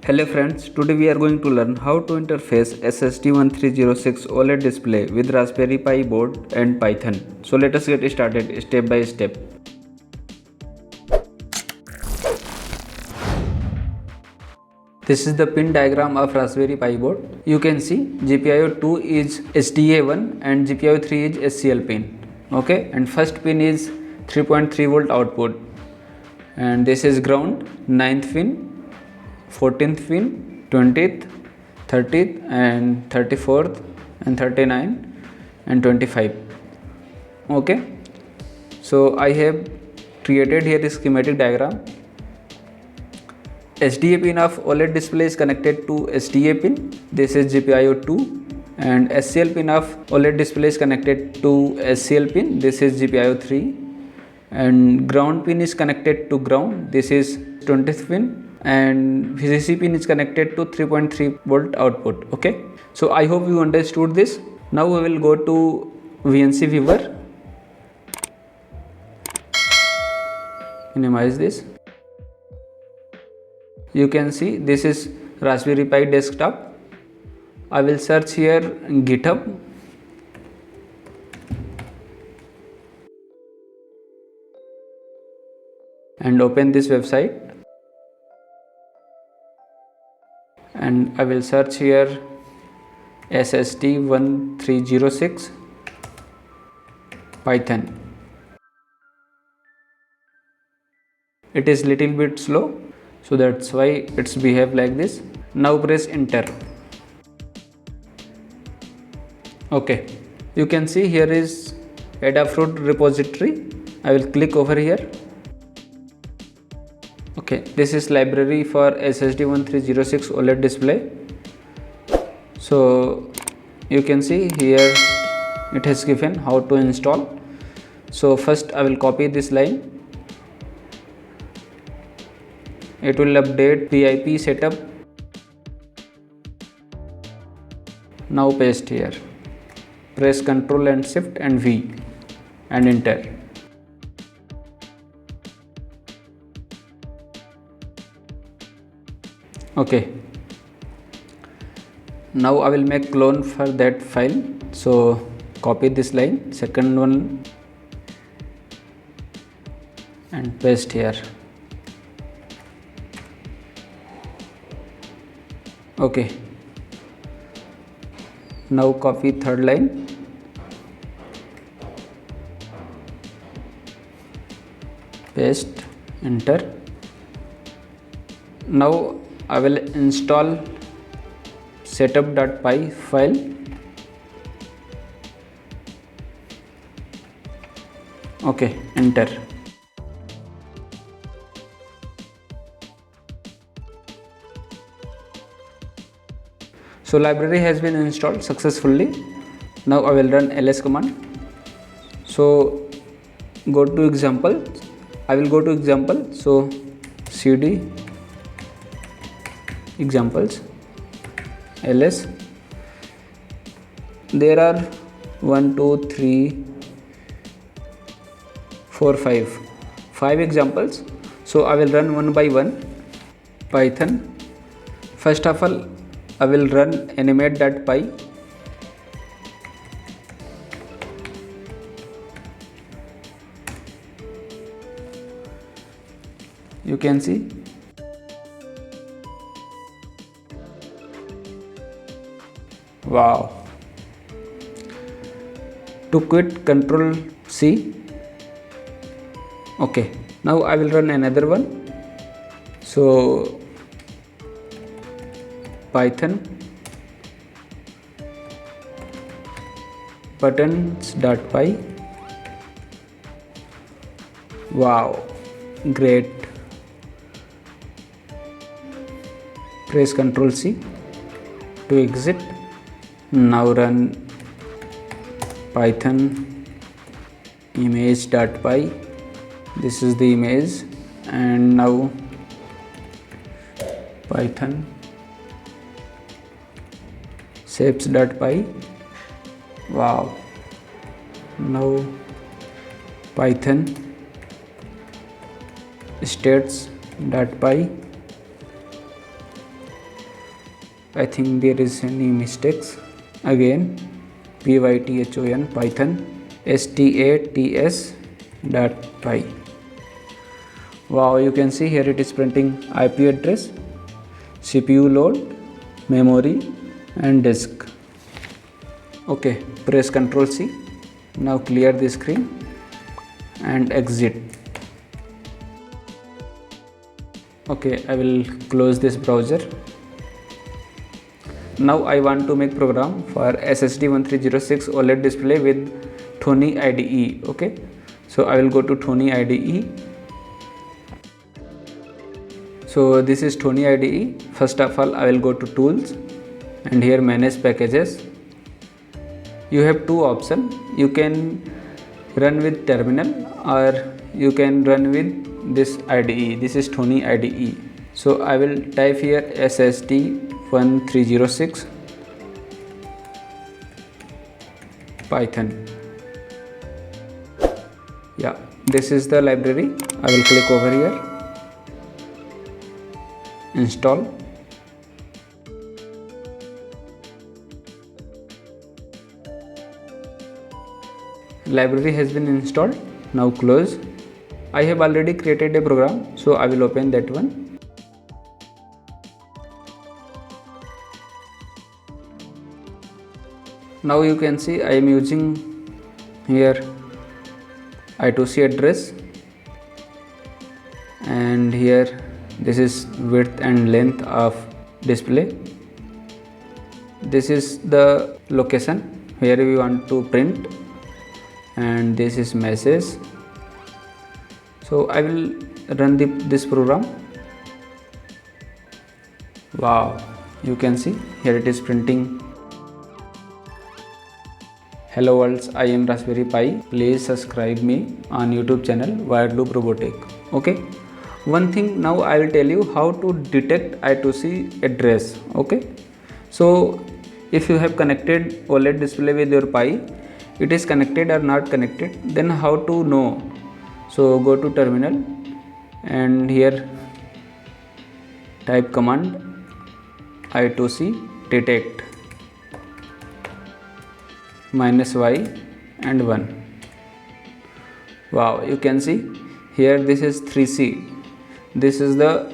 Hello friends, today we are going to learn how to interface SST1306 OLED display with Raspberry Pi board and Python. So let us get started step by step. This is the pin diagram of Raspberry Pi board. You can see GPIO 2 is SDA1 and GPIO 3 is SCL pin. Okay, and first pin is 3.3 volt output, and this is ground, 9th pin, 14th pin, 20th, 30th and 34th and 39 and 25. Okay, so I have created here a schematic diagram. SDA pin of OLED display is connected to SDA pin. This is GPIO 2, and SCL pin of OLED display is connected to SCL pin. This is GPIO 3, and ground pin is connected to ground. This is 20th pin, and VCC pin is connected to 3.3 volt output. Okay, so I hope you understood this. Now we will go to VNC viewer. Minimize this. You can see this is Raspberry Pi desktop. I will search here GitHub. And open this website. And I will search here SST1306 Python. It is little bit slow, so that's why it's behave like this. Now press enter. Okay, you can see here is Adafruit repository. I will click over here. Okay, this is library for SST1306 OLED display. So you can see here it has given how to install. So first I will copy this line. It will update PIP setup. Now paste here. Press Ctrl and Shift and V and enter. Okay. Now I will make clone for that file. So copy this line, second one, and paste here. Okay. Now copy third line. Paste, enter. Now I will install setup.py file. Okay, enter. So library has been installed successfully. Now I will run ls command. So go to example. I will go to example. So cd examples ls. There are 1 2 3 4 5 examples. So I will run one by one. Python. First of all, I will run animate.py. You can see wow. To quit, Control C. Okay, now I will run another one. So Python buttons.py. Wow, great. Press Ctrl C to exit. Now run Python image.py. This is the image, and now Python shapes.py. Wow. Now Python states.py. I think there is any mistakes. Again, python python stats.py. Wow, you can see here it is printing IP address, CPU load, memory and disk. Okay, press Ctrl C. Now clear the screen and exit. Okay, I will close this browser. Now I want to make program for SSD 1306 OLED display with Thonny IDE. Okay, so I will go to Thonny IDE. So this is Thonny IDE. First of all, I will go to tools and here manage packages. You have two options. You can run with terminal or you can run with this IDE. This is Thonny IDE. So I will type here SSD 1306 Python. Yeah, this is the library. I will click over here, install. Library has been installed. Now close. I have already created a program, so I will open that one. Now you can see I am using here I2C address, and here this is width and length of display. This is the location where we want to print, and this is message. So I will run this program. Wow, you can see here it is printing. Hello world, I am Raspberry Pi. Please subscribe me on YouTube channel Wireloop Robotic. Okay, one thing now I will tell you how to detect I2C address. Okay, so if you have connected OLED display with your Pi, it is connected or not connected, then how to know? So go to terminal and here type command I2C detect -y and 1. Wow, you can see here this is 3C. This is the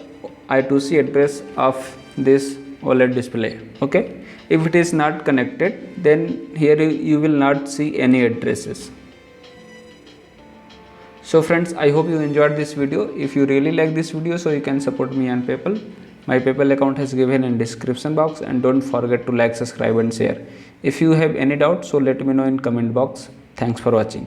I2C address of this OLED display. Okay, if it is not connected, then here you will not see any addresses. So friends, I hope you enjoyed this video. If you really like this video, so you can support me on PayPal. My PayPal account is given in description box, and don't forget to like, subscribe and share. If you have any doubt, so let me know in comment box. Thanks for watching.